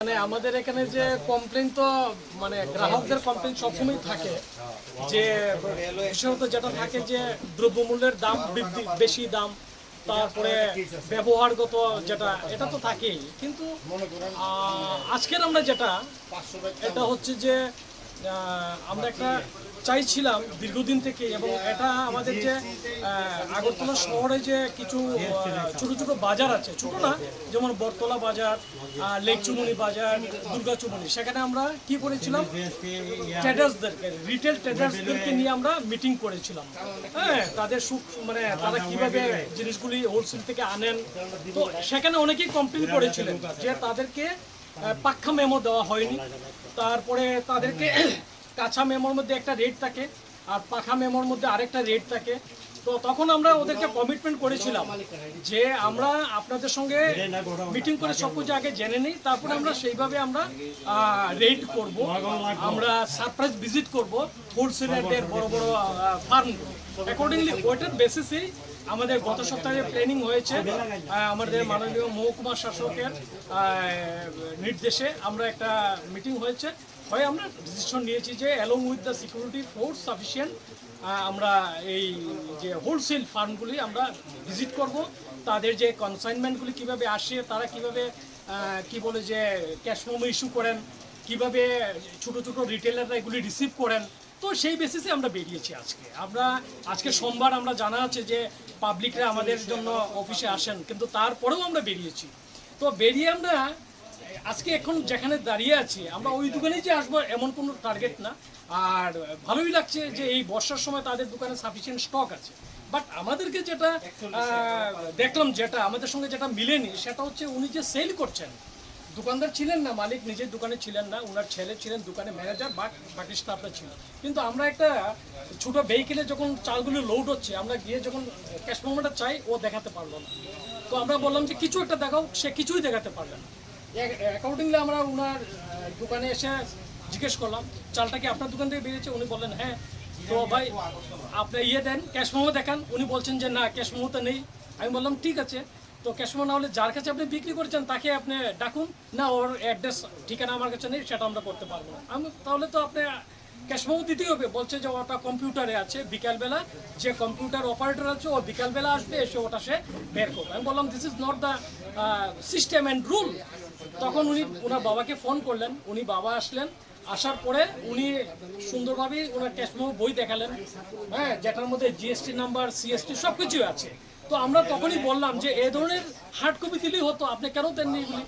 মানে আমাদের এখানে যে কমপ্লেন তো মানে গ্রাহকদের কমপ্লেন সবসময় থাকে যে বিশেষত যেটা থাকে যে দ্রব্যমূল্যের দাম বৃদ্ধি বেশি দাম তারপরে ব্যবহারগত যেটা এটা তো থাকেই কিন্তু আজকের আমরা যেটা এটা হচ্ছে যে আমরা একটা চাইছিলাম দীর্ঘদিন থেকে এবং এটা আমাদের যে আগরতলা শহরে যে কিছু ছোট ছোট বাজার আছে ছোট না যেমন বটতলা বাজার লেকচুমনি বাজার দুর্গাচুমনি সেখানে আমরা কি করেছিলাম ট্রেডার্সদেরকে রিটেল ট্রেডার্সদেরকে নিয়ে আমরা মিটিং করেছিলাম হ্যাঁ তাদের মানে তারা কিভাবে জিনিসগুলি হোলসেল থেকে আনেন তো সেখানে অনেকেই কমপ্লেন করেছিলেন যে তাদেরকে পাক্কা মেমো দেওয়া হয়নি তারপরে তাদেরকে কাঁচা মেমোর মধ্যে একটা রেট থাকে আর পাখা মেমোর মধ্যে আরেকটা রেট থাকে তো তখন আমরা ওদেরকে কমিটমেন্ট করেছিলাম যে আমরা আপনাদের সঙ্গে মিটিং করে সব কিছু আগে জেনে নিই তারপরে আমরা সেইভাবে আমরা রেট করব আমরা সারপ্রাইজ ভিজিট করব হোলসেলারদের বড় বড় ফার্মগুলো অ্যাকর্ডিংলি ওইটার বেসিসেই আমাদের গত সপ্তাহে প্ল্যানিং হয়েছে আমাদের মাননীয় মহকুমা শাসকের নির্দেশে আমরা একটা মিটিং হয়েছে হয় আমরা ডিসিশন নিয়েছি যে along with the security force sufficient আমরা এই যে হোলসেল ফার্মগুলি আমরা ভিজিট করব তাদের যে কনসাইনমেন্টগুলি কিভাবে আসে তারা কিভাবে কি বলে যে ক্যাশ মেমো ইস্যু করেন কিভাবে ছোট ছোট রিটেলাররা এগুলি রিসিভ করেন তো সেই বেসিসে আমরা বেরিয়েছি আজকে সোমবার আমরা জানা আছে যে পাবলিকরা আমাদের জন্য অফিসে আসেন কিন্তু তারপরেও আমরা বেরিয়েছি তো বেরিয়ে আমরা আজকে এখন যেখানে দাঁড়িয়ে আছি আমরা ওই দোকানেই যে আসবো এমন কোনো টার্গেট না আর ভালোই লাগছে যে এই বর্ষার সময় তাদের দোকানে সাফিসিয়েন্ট স্টক আছে বাট আমাদেরকে যেটা দেখলাম যেটা আমাদের সঙ্গে যেটা মিলেনি সেটা হচ্ছে উনি যে সেল করছেন দোকানদার ছিলেন না মালিক নিজের দোকানে ছিলেন না ওনার ছেলে ছিলেন দোকানে ম্যানেজার বাকি স্টাফরা ছিল কিন্তু আমরা একটা ছোট ভেহিকেলে যখন চালগুলো লোড হচ্ছে আমরা গিয়ে যখন ক্যাশ মেমোটা চাই ও দেখাতে পারলো না তো আমরা বললাম যে কিছু একটা দেখাও সে কিছুই দেখাতে পারলো না অ্যাকর্ডিংলি আমরা ওনার দোকানে এসে জিজ্ঞেস করলাম চালটা কি আপনার দোকান থেকে বেরিয়েছে উনি বললেন হ্যাঁ তো ভাই আপনি দেন ক্যাশ মেমো দেখান উনি বলছেন যে না ক্যাশ মেমোতে নেই আমি বললাম ঠিক আছে তো ক্যাশ মেমো না হলে যার কাছে আপনি বিক্রি করছেন তাকে আপনি ডাকুন না ওর অ্যাড্রেস ঠিকানা আমার কাছে নেই সেটা আমরা করতে পারবো না আমি তাহলে তো আপনি ক্যাশ মেমো দিতেই হবে বলছে যে ওটা কম্পিউটারে আছে বিকালবেলা যে কম্পিউটার অপারেটর আছে ও বিকালবেলা আসবে এসে ওটা সে বের করবে আমি বললাম this is not the system and rule তখন উনি ওনার বাবাকে ফোন করলেন উনি বাবা আসলেন আসার পরে উনি সুন্দরভাবে ওনার ক্যাশ মেমো বই দেখালেন হ্যাঁ যেটার মধ্যে জিএসটি নাম্বার সিএসটি সব কিছুই আছে তো আমরা তখনই বললাম যে এই ধরনের হার্ড কপি দিলেই হতো আপনি কেন দেননি এগুলি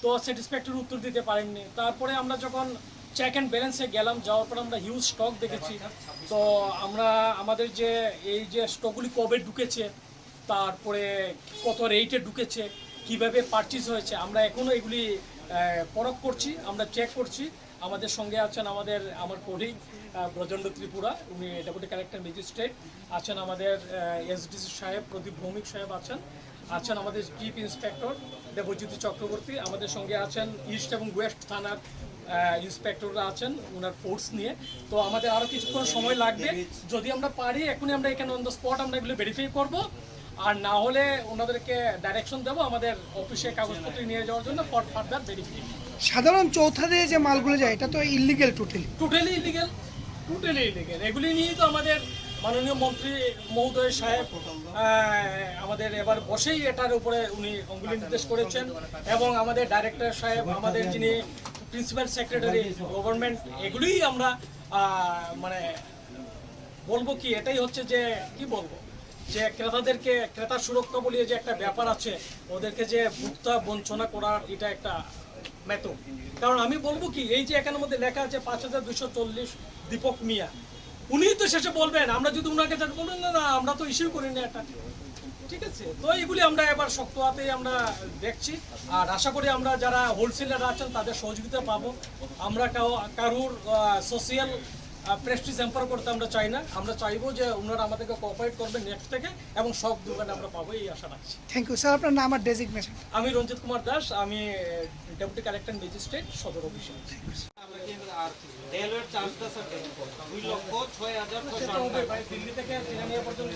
তো স্যাটিসফ্যাক্টরি উত্তর দিতে পারেননি তারপরে আমরা যখন চেক অ্যান্ড ব্যালেন্সে গেলাম যাওয়ার পর আমরা হিউজ স্টক দেখেছি তো আমরা আমাদের যে এই যে স্টকগুলি কবে ঢুকেছে তারপরে কত রেটে ঢুকেছে কিভাবে পারচেজ হয়েছে আমরা এখনও এগুলি পরখ করছি আমরা চেক করছি আমাদের সঙ্গে আছেন আমার কলিগ ব্রজেন্দ্র ত্রিপুরা উনি ডেপুটি কালেক্টর ম্যাজিস্ট্রেট আছেন আমাদের এসডিসি সাহেব প্রদীপ ভৌমিক সাহেব আছেন আমাদের চিফ ইন্সপেক্টর দেবজ্যোতি চক্রবর্তী আমাদের সঙ্গে আছেন ইস্ট এবং ওয়েস্ট থানার ইন্সপেক্টররা আছেন ওনার ফোর্স নিয়ে তো আমাদের আরও কিছুক্ষণ সময় লাগবে যদি আমরা পারি এখনই আমরা এখানে অন দ্য স্পট আমরা এগুলো ভেরিফাই করবো আর না হলে ওনাদেরকে ডাইরেকশন দেবো আমাদের অফিসে কাগজপত্র নিয়ে যাওয়ার জন্য ফর ফার্দার ভেরিফিকেশন সাধারণ চৌথা দিয়ে যে মালগুলো যায় এটা তো ইলিগেল টোটালি ইলিগেল এগুলি নিয়েই তো আমাদের মাননীয় মন্ত্রী মহোদয় সাহেব আমাদের এবার বসেই এটার উপরে উনি অঙ্গুলি নির্দেশ করেছেন এবং আমাদের ডাইরেক্টর সাহেব আমাদের যিনি প্রিন্সিপাল সেক্রেটারি গভর্নমেন্ট এগুলিই আমরা মানে বলবো কি এটাই হচ্ছে যে কি বলবো যে ক্রেতা সুরক্ষা বলিয়ে যে একটা ব্যাপার আছে ওদেরকে যে ভুক্তা বঞ্চনা করার এটা একটা মেথড কারণ আমি বলবো কি এই যে এখানের মধ্যে লেখা আছে 5240 দীপক মিয়া উনি তো শেষে বলবেন আমরা যদি ওনাকে বলবেন না আমরা তো ইস্যু করিনি এটা ঠিক আছে তো এইগুলি আমরা এবার শক্ত হাতেই আমরা দেখছি আর আশা করি আমরা যারা হোলসেলার আছেন তাদের সহযোগিতা পাবো আমরা কারুর সোশিয়াল প্রেস্টিজ হ্যাম্পার করতে আমরা চাই না আমরা চাইবো যে ওনারা আমাদেরকে কোঅপারেট করবেন নেক্সট থেকে এবং সব দোকানে আমরা পাবো এই আশা রাখছি থ্যাংক ইউ স্যার আপনার নাম আর ডেজিগনেশন আমি রঞ্জিত কুমার দাস আমি ডেপুটি কালেক্টর ম্যাজিস্ট্রেট সদর অফিসে দিল্লি থেকে পর্যন্ত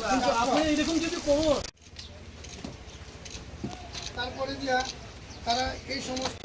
কিন্তু আপনি এরকম যদি কোনো তারপরে দিয়া তারা এই সমস্ত